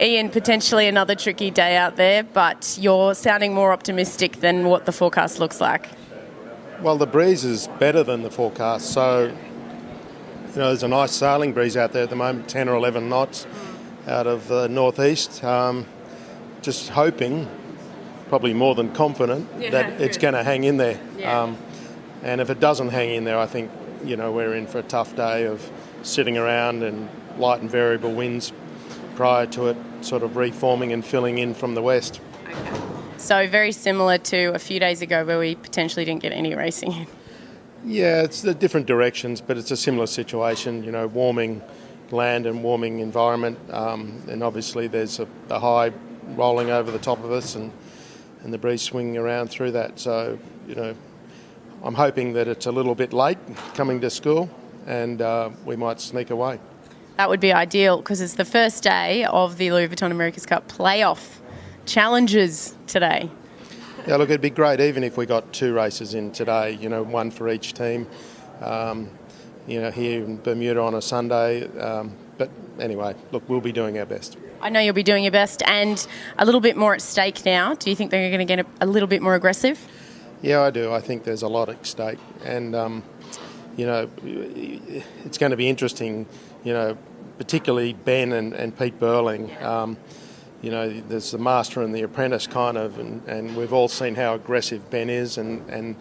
Ian, potentially another tricky day out there, but you're sounding more optimistic than what the forecast looks like. Well, the breeze is better than the forecast, so there's a nice sailing breeze out there at the moment, 10 or 11 knots out of the northeast. Just hoping, probably more than confident, that it's going to hang in there. Yeah. And if it doesn't hang in there, I think we're in for a tough day of sitting around and light and variable winds prior to it sort of reforming and filling in from the west. Okay. So very similar to a few days ago where we potentially didn't get any racing in. Yeah, it's the different directions, but it's a similar situation, warming land and warming environment, and obviously there's a high rolling over the top of us and the breeze swinging around through that. So, I'm hoping that it's a little bit late coming to school and we might sneak away. That would be ideal because it's the first day of the Louis Vuitton America's Cup playoff challenges today. Yeah, look, it'd be great even if we got 2 races in today, one for each team, here in Bermuda on a Sunday. But anyway, look, we'll be doing our best. I know you'll be doing your best and a little bit more at stake now. Do you think they're going to get a little bit more aggressive? Yeah, I do. I think there's a lot at stake. And, it's going to be interesting, particularly Ben and Pete Burling. There's the master and the apprentice kind of, and we've all seen how aggressive Ben is and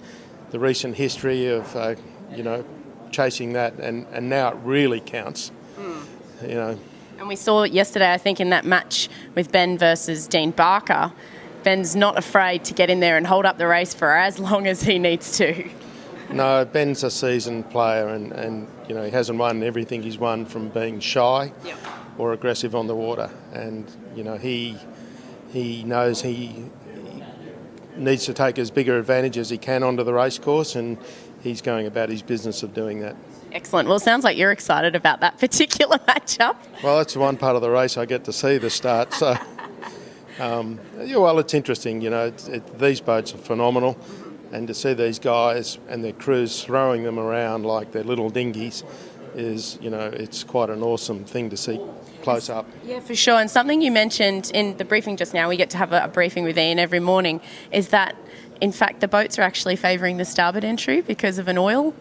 the recent history of, chasing that, and now it really counts, And we saw it yesterday, I think, in that match with Ben versus Dean Barker. Ben's not afraid to get in there and hold up the race for as long as he needs to. No, Ben's a seasoned player and he hasn't won everything he's won from being shy or aggressive on the water. And, he knows he needs to take as bigger advantage as he can onto the race course, and he's going about his business of doing that. Excellent. Well, it sounds like you're excited about that particular matchup. Well, that's one part of the race I get to see the start. So, it's interesting. These boats are phenomenal. And to see these guys and their crews throwing them around like they're little dinghies is, it's quite an awesome thing to see close up. Yeah, for sure. And something you mentioned in the briefing just now, we get to have a briefing with Ian every morning, is that, in fact, the boats are actually favouring the starboard entry because of an oil.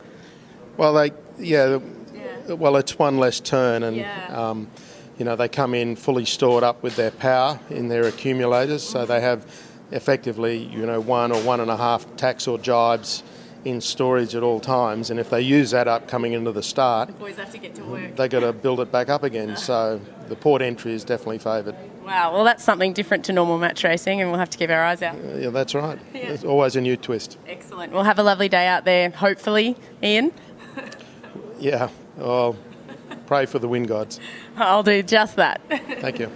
Well, well, it's one less turn and, they come in fully stored up with their power in their accumulators, so they have effectively, 1 or 1.5 tacks or jibes in storage at all times, and if they use that up coming into the start, the boys have to get to work. They've got to build it back up again. So the port entry is definitely favoured. Wow, well, that's something different to normal match racing, and we'll have to keep our eyes out. Yeah, that's right. Yeah. There's always a new twist. Excellent. We'll have a lovely day out there, hopefully, Ian. Yeah, pray for the wind gods. I'll do just that. Thank you.